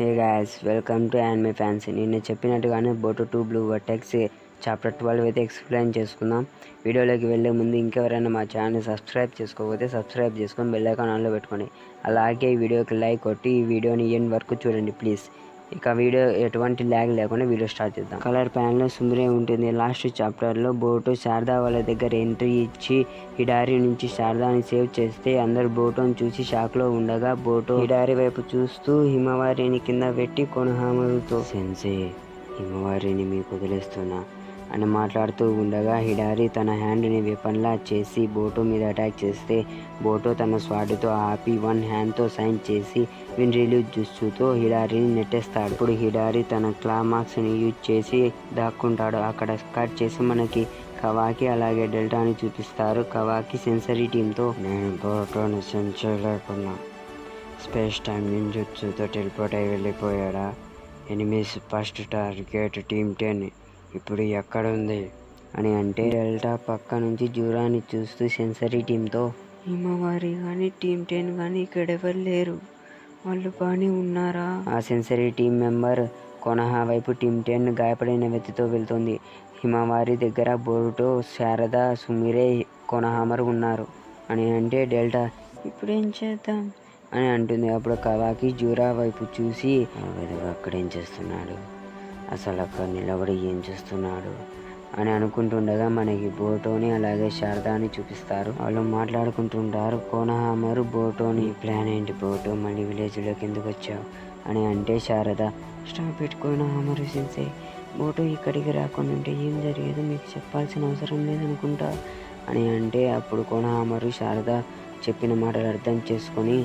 Hey guys, welcome to anime fans. నిన్న చెప్పినట్టుగానే బోటో 2 blue vertex chapter 12 అయితే ఎక్స్ప్లెయిన్ చేసుకుందాం. వీడియోలోకి వెళ్ళే ముందు ఇంకెవరైనా మా ఛానల్ని సబ్స్క్రైబ్ చేసుకోకపోతే సబ్స్క్రైబ్ చేసుకొని బెల్ ఐకాన్ ఆన్లో పెట్టుకోండి. అలాగే ఈ వీడియోకి లైక్ కొట్టి ఈ వీడియోని ఎండ్ వరకు చూడండి ప్లీజ్. ఇక వీడియో ఎటువంటి ల్యాగ్ లేకుండా వీడియో స్టార్ట్ చేద్దాం. కలర్ ప్యాన్లో సుమిరే ఉంటుంది. లాస్ట్ చాప్టర్లో బోటో శారదా వాళ్ళ దగ్గర ఎంట్రీ ఇచ్చి హిడారి నుంచి శారదాని సేవ్ చేస్తే అందరు బోటోని చూసి షాక్లో ఉండగా బోటో హిడారి వైపు చూస్తూ హిమవారిని కింద పెట్టి కొనహామరుతో సెన్సే, హిమవారిని మీకు వదిలేస్తున్నా అని మాట్లాడుతూ ఉండగా హిడారి తన హ్యాండ్ని వెపన్లా చేసి బోటో మీద అటాక్ చేస్తే బోటో తన స్వాడ్తో ఆపి వన్ హ్యాండ్తో సైన్ చేసి విన్ రిలీజ్ జుట్సుతో హిడారిని నెట్టేస్తాడు. ఇప్పుడు హిడారి తన క్లామాక్స్ని యూజ్ చేసి దాక్కుంటాడు. అక్కడ కట్ చేసి మనకి కవాకి అలాగే డెల్టాని చూపిస్తారు. కవాకి సెన్సరీ టీంతో నేను బోటోని సెన్స్ చేయలేకున్నా, స్పేస్ టైం నింజుట్సుతో టెలిపోర్ట్ అయి వెళ్ళిపోయాడా? ఎనిమీస్ ఫస్ట్ టార్గెట్ టీమ్ 10 ఇప్పుడు ఎక్కడుంది అని అంటే డెల్టా పక్క నుంచి జూరాని చూస్తూ సెన్సరీ టీంతో హిమవారి కానీ టీమ్ 10 కానీ ఇక్కడ ఎవరు లేరు, వాళ్ళు బాగానే ఉన్నారా? ఆ సెన్సరీ టీం మెంబర్ కొనహా వైపు టీమ్ 10 గాయపడిన వ్యక్తితో వెళ్తుంది. హిమవారి దగ్గర బోటో, శారదా, సుమిరే, కొనహామరు ఉన్నారు అని అంటే డెల్టా ఇప్పుడేం చేద్దాం అని అంటుంది. అప్పుడు కవాకి జూరా వైపు చూసి అక్కడేం చేస్తున్నాడు, అసలు అక్కడ నిలబడి ఏం చేస్తున్నాడు అని అనుకుంటుండగా మనకి బోటోని అలాగే శారదాని చూపిస్తారు. వాళ్ళు మాట్లాడుకుంటుంటారు. కొనహామరు బోటోని ప్లాన్ ఏంటి బోటో, మళ్ళీ విలేజ్లోకి ఎందుకు వచ్చావు అని అంటే శారద స్టాప్ పెట్టుకుని హామరు సెన్సే, బోటో ఇక్కడికి రాకుండా ఉంటే ఏం జరిగేదో మీకు చెప్పాల్సిన అవసరం లేదనుకుంటా అని అంటే అప్పుడు కొనహామరు శారద చెప్పిన మాటలు అర్థం చేసుకొని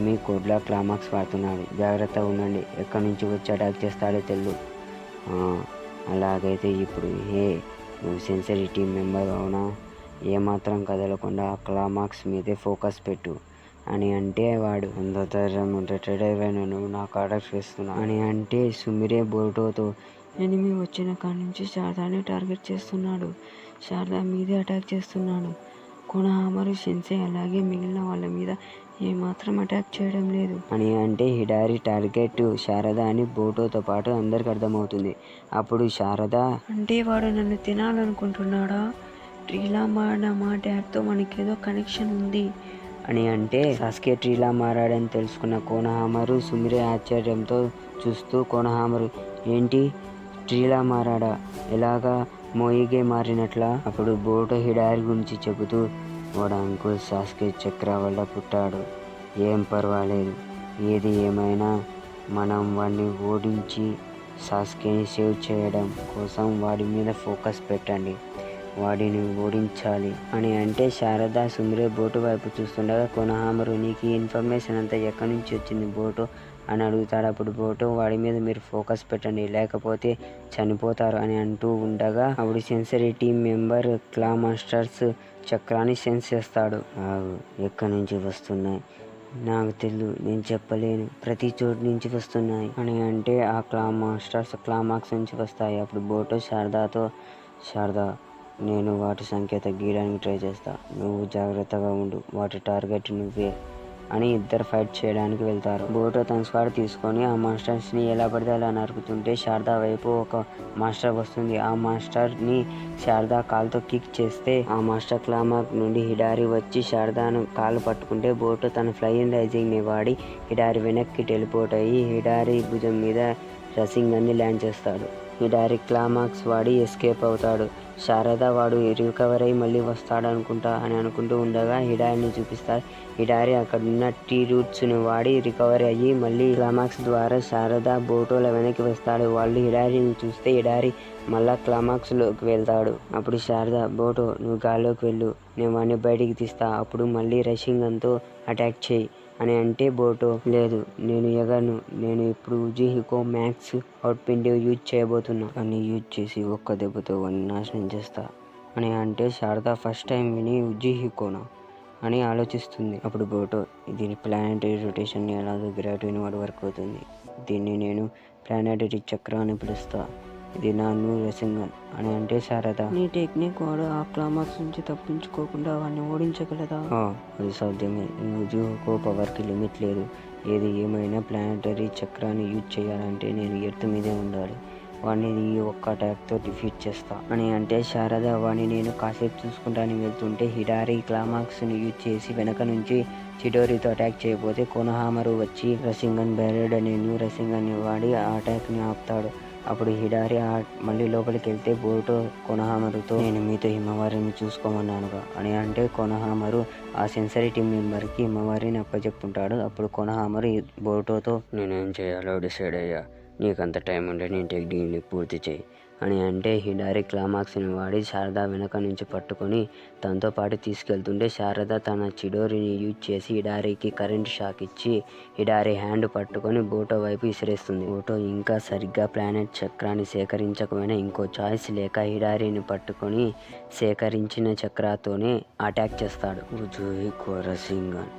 మీ కోడ్లా క్లామాక్స్ వాడుతున్నాడు, జాగ్రత్తగా ఉండండి, ఎక్కడి నుంచి వచ్చి అటాక్ చేస్తాడో తెలు. అలాగైతే ఇప్పుడు నువ్వు సెన్సరీ టీం మెంబర్ అవునా, ఏమాత్రం కదలకుండా ఆ క్లామాక్స్ మీదే ఫోకస్ పెట్టు అని అంటే వాడు అంత ధైర్యం ఉంటే నువ్వు నాకు ఆర్డర్ చేస్తున్నా అని అంటే సుమిరే బోటోతో ఎనిమి వచ్చిన కాడి నుంచి శారదాని టార్గెట్ చేస్తున్నాడు, శారదా మీదే అటాక్ చేస్తున్నాడు, కొనహామరు సెన్సే అలాగే మిగిలిన వాళ్ళ మీద ఏమాత్రం అటాక్ చేయడం లేదు అని అంటే హిడారి టార్గెట్ శారద అని బోటోతో పాటు అందరికి అర్థమవుతుంది. అప్పుడు శారద అంటే వాడు నన్ను తినాలనుకుంటున్నాడా, ట్రీలా మారిన మా డాడ్తో మనకేదో కనెక్షన్ ఉంది అని అంటే సాస్కే ట్రీలా మారాడని తెలుసుకున్న కొనహామరు సుమిరే ఆశ్చర్యంతో చూస్తూ కొనహామరు ఏంటి ట్రీలా మారాడా, ఎలాగా, మోయిగే మారినట్లా? అప్పుడు బోటో హిడారి గురించి చెబుతూ వాడు అంకుల్ సాస్కే చక్ర వల్ల పుట్టాడు, ఏం పర్వాలేదు, ఏది ఏమైనా మనం వాడిని ఓడించి సాస్కేని సేవ్ చేయడం కోసం వాడి మీద ఫోకస్ పెట్టండి, వాడిని ఓడించాలి అని అంటే శారదా సుమిరే బోటు వైపు చూస్తుండగా కొనహామరు నీకు ఈ ఇన్ఫర్మేషన్ అంతా ఎక్కడి నుంచి వచ్చింది బోటో అని అడుగుతాడు. అప్పుడు బోటో వాడి మీద మీరు ఫోకస్ పెట్టండి లేకపోతే చనిపోతారు అని అంటూ ఉండగా అప్పుడు సెన్సరీ టీం మెంబర్ క్లా మాస్టర్స్ చక్రాన్ని సెన్స్ చేస్తాడు. ఎక్కడి నుంచి వస్తున్నాయి నాకు తెలియదు, నేను చెప్పలేను, ప్రతి చోటు నుంచి వస్తున్నాయి అని అంటే ఆ క్లా మాస్టర్స్ క్లామాక్స్ నుంచి వస్తాయి. అప్పుడు బోటో శారదాతో శారదా నేను వాటి సంఖ్య తగ్గించడానికి ట్రై చేస్తా, నువ్వు జాగ్రత్తగా ఉండు, వాటి టార్గెట్ నువ్వే అని ఇద్దరు ఫైట్ చేయడానికి వెళ్తారు. బోటో తన స్క్వాడ్ తీసుకొని ఆ మాస్టర్స్ని ఎలా పడితే అలా నరుకుతుంటే శారదా వైపు ఒక మాస్టర్ వస్తుంది. ఆ మాస్టర్ని శారదా కాలుతో కిక్ చేస్తే ఆ మాస్టర్ క్లామాక్ నుండి హిడారి వచ్చి శారదాను కాలు పట్టుకుంటే బోటో తన ఫ్లయింగ్ రైజింగ్ని వాడి హిడారి వెనక్కి టెలిపోర్ట్ అయ్యి హిడారి భుజం మీద రసింగన్ని ల్యాండ్ చేస్తాడు. హిడారి క్లామాక్స్ వాడి ఎస్కేప్ అవుతాడు. శారదా వాడు రికవర్ అయ్యి మళ్ళీ వస్తాడనుకుంటా అని అనుకుంటూ ఉండగా హిడారిని చూపిస్తారు. హిడారి అక్కడున్న టీ రూట్స్ని వాడి రికవర్ అయ్యి మళ్ళీ క్లామాక్స్ ద్వారా శారదా బోటోల వెనక్కి వస్తాడు. వాళ్ళు హిడారిని చూస్తే హిడారి మళ్ళా క్లామాక్స్లోకి వెళ్తాడు. అప్పుడు శారదా బోటో నువ్వు గాల్లోకి వెళ్ళు, నేను వాడిని బయటికి తీస్తా, అప్పుడు మళ్ళీ రషింగన్తో అటాక్ చేయి అని అంటే బోటో లేదు నేను ఎగను, నేను ఇప్పుడు ఉజుహికో మ్యాక్స్ అవుట్పిండి యూజ్ చేయబోతున్నా, కానీ యూజ్ చేసి ఒక్క దెబ్బతో వాడిని నాశనం చేస్తా అని అంటే శారదా ఫస్ట్ టైం విని ఉజుహికోనా అని ఆలోచిస్తుంది. అప్పుడు బోటో దీని ప్లానెటరీ రొటేషన్ని ఎలాగో గ్రావిటీని వాడు వర్క్ అవుతుంది, దీన్ని నేను ప్లానెటరీ చక్ర అని పిలుస్తా, ఇది నా న్యూ రసింగన్ అని అంటే శారద నీ టెక్నిక్ వాడు ఆ క్లామాక్స్ నుంచి తప్పించుకోకుండా వాడిని ఓడించగలదా? అది సాధ్యమే, ఉజుహికో పవర్కి లిమిట్ లేదు, ఏది ఏమైనా ప్లానెటరీ చక్రాన్ని యూజ్ చేయాలంటే నేను ఎర్త్ మీదే ఉండాలి. వాడిని ఈ ఒక్క అటాక్తో డిఫీట్ చేస్తా అని అంటే శారద వాడిని నేను కాసేపు చూసుకుంటానికి వెళ్తుంటే హిడారి క్లైమాక్స్ని యూజ్ చేసి వెనక నుంచి చిడోరితో అటాక్ చేయబోతే కొనహామరు వచ్చి రసింగన్ బ్యారెడ్ అనే న్యూ రసింగన్ని వాడి ఆ అటాక్ని ఆపుతాడు. అప్పుడు హిడారి మళ్ళీ లోపలికి వెళ్తే బోరుటో కొనహామరుతో నేను మీతో హిమవారిని చూసుకోమన్నానుగా అని అంటే కొనహామరు ఆ సెన్సరీ టీం మెంబర్కి హిమవారిని అప్పచెప్పుంటాడు. అప్పుడు కొనహామరు బోరుటోతో నేనేం చేయాలో డిసైడ్ అయ్యా, నీకంత టైం ఉంటే నీ టెక్నిక్ని పూర్తి చేయి అని అంటే హిడారి క్లైమాక్స్ని వాడి శారద వెనక నుంచి పట్టుకొని తనతో పాటు తీసుకెళ్తుంటే శారద తన చిడోరిని యూజ్ చేసి హిడారికి కరెంట్ షాక్ ఇచ్చి హిడారి హ్యాండ్ పట్టుకొని బోటో వైపు విసిరేస్తుంది. బోటో ఇంకా సరిగ్గా ప్లానెట్ చక్రాన్ని సేకరించకపోయినా ఇంకో చాయిస్ లేక హిడారిని పట్టుకొని సేకరించిన చక్రాతోనే అటాక్ చేస్తాడు. ఉజుయి కొరసింగన్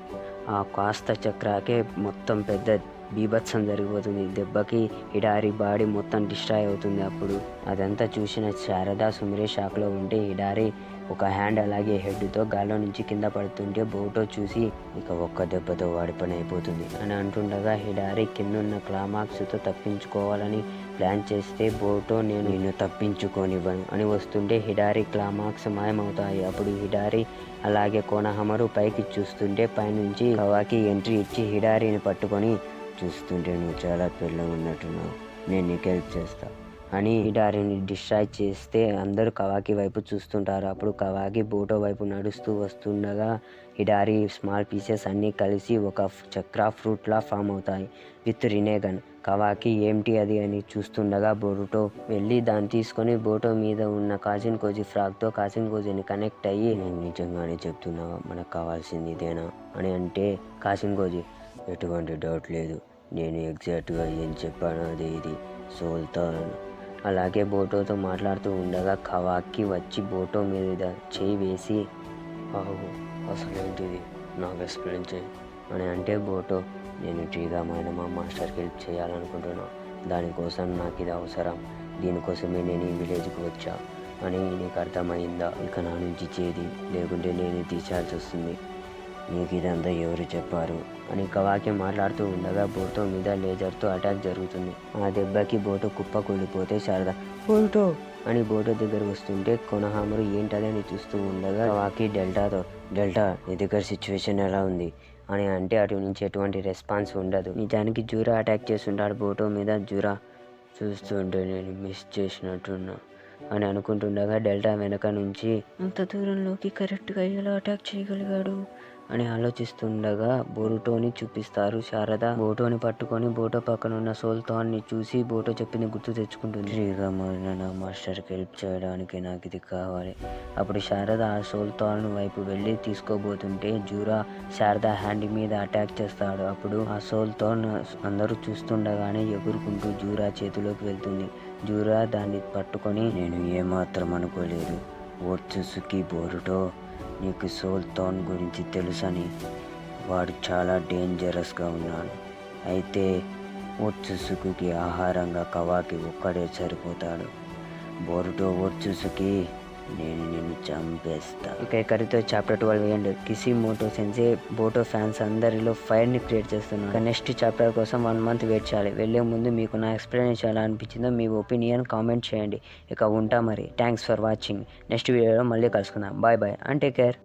ఆ కాస్త చక్రాకే మొత్తం పెద్ద బీభత్సం జరిగిపోతుంది. దెబ్బకి హిడారి బాడీ మొత్తం డిస్ట్రాయ్ అవుతుంది. అప్పుడు అదంతా చూసిన శారద సుమిరే షాక్లో ఉంటే హిడారి ఒక హ్యాండ్ అలాగే హెడ్తో గాల్లో నుంచి కింద పడుతుంటే బోటో చూసి ఇక ఒక్క దెబ్బతో వాడి పని అయిపోతుంది అని అంటుండగా హిడారి కిందున్న క్లైమాక్స్తో తప్పించుకోవాలని ప్లాన్ చేస్తే బోటో నేను తప్పించుకోనివ్వను అని వస్తుంటే హిడారి క్లైమాక్స్ మాయమవుతాయి. అప్పుడు హిడారి అలాగే కొనహామరు పైకి చూస్తుంటే పైనుంచి కవాకి ఎంట్రీ ఇచ్చి హిడారిని పట్టుకొని చూస్తుంటే నువ్వు చాలా పిల్లగా ఉన్నట్టున్నావు, నేను నీకు హెల్ప్ చేస్తా అని హిడారిని డిస్ట్రాయ్ చేస్తే అందరూ కవాకి వైపు చూస్తుంటారు. అప్పుడు కవాకి బోటో వైపు నడుస్తూ వస్తుండగా హిడారి స్మాల్ పీసెస్ అన్నీ కలిసి ఒక చక్ర ఫ్రూట్లా ఫామ్ అవుతాయి విత్ రినేగన్. కవాకి ఏంటి అది అని చూస్తుండగా బోరుటో వెళ్ళి దాన్ని తీసుకొని బోటో మీద ఉన్న కాసిన్ కోజీ ఫ్రాగ్తో కాసిన్ కోజీని కనెక్ట్ అయ్యి నేను నిజంగానే చెప్తున్నావా, మనకు కావాల్సింది ఇదేనా అని అంటే కాసిన్ కోజీ ఎటువంటి డౌట్ లేదు, నేను ఎగ్జాక్ట్గా ఏం చెప్పాను అదే ఇది సోల్తో. అలాగే బోటోతో మాట్లాడుతూ ఉండగా కవాకి వచ్చి బోటో మీద చేయి వేసి అసలేంటిది నాకు ఎక్స్ప్లెయిన్ చేయి అని అంటే బోటో నేను ట్రీగా మా మాస్టర్కి హెల్ప్ చేయాలనుకుంటున్నాను, దానికోసం నాకు ఇది అవసరం, దీనికోసమే నేను ఈ విలేజ్కి వచ్చా అని నీకు అర్థమైందా, ఇక నా నుంచి చేది లేకుంటే నేను తీసేయాల్సి వస్తుంది, నీకు ఇదంతా ఎవరు చెప్పారు అని కవాకి మాట్లాడుతూ ఉండగా బోటో మీద లేజర్తో అటాక్ జరుగుతుంది. ఆ దెబ్బకి బోటో కుప్ప కూలిపోతే శారద బోటో అని బోటో దగ్గర వస్తుంటే కొనహామరు ఏంటది అని చూస్తూ ఉండగా కవాకి డెల్టా నీ దగ్గర సిచ్యువేషన్ ఎలా ఉంది అని అంటే అటు నుంచి ఎటువంటి రెస్పాన్స్ ఉండదు. నిజానికి జూరా అటాక్ చేస్తుంటాడు బోటో మీద. జూరా చూస్తుంటే నేను మిస్ చేసినట్టున్నా అని అనుకుంటుండగా డెల్టా వెనక నుంచి అంత దూరంలోకి కరెక్ట్గా ఎలా అటాక్ చేయగలిగాడు అని ఆలోచిస్తుండగా బోరుటోని చూపిస్తారు. శారద బోటోని పట్టుకొని బోటో పక్కన ఉన్న సోల్తాన్ని చూసి బోటో చెప్పింది గుర్తు తెచ్చుకుంటుంది. ఫ్రీగా మారిన నా మాస్టర్కి హెల్ప్ చేయడానికి నాకు ఇది కావాలి. అప్పుడు శారద ఆ సోల్తాన్ వైపు వెళ్ళి తీసుకోబోతుంటే జూరా శారద హ్యాండ్ మీద అటాక్ చేస్తాడు. అప్పుడు ఆ సోల్తాన్ అందరూ చూస్తుండగానే ఎగురుకుంటూ జూరా చేతిలోకి వెళ్తుంది. జూరా దాన్ని పట్టుకొని నేను ఏమాత్రం అనుకోలేదు ఓట్సుకి బోరుటో నీకు సోల్తాన్ గురించి తెలుసని, వాడు చాలా డేంజరస్గా ఉన్నాడు, అయితే ఓట్సుకి ఆహారంగా కవాకి ఒక్కడే సరిపోతాడు, బోరుటో ఓట్సుకి నేను నిన్ను చంపేస్తా. ఇక ఇక్కడితో చాప్టర్ 12 ఎండ్. కిసిమోటో సెన్సే బోటో ఫ్యాన్స్ అందరిలో ఫైర్ని క్రియేట్ చేస్తున్నాడు. ఇక నెక్స్ట్ చాప్టర్ కోసం 1 month వెయిట్ చేయాలి. వెళ్ళే ముందు మీకు నా ఎక్స్ప్లెనేషన్ ఎలా అనిపించిందో మీ ఒపీనియన్ కామెంట్ చేయండి. ఇక ఉంటా మరి. Thanks for watching. నెక్స్ట్ వీడియోలో మళ్ళీ కలుసుకుందాం. Bye and take care.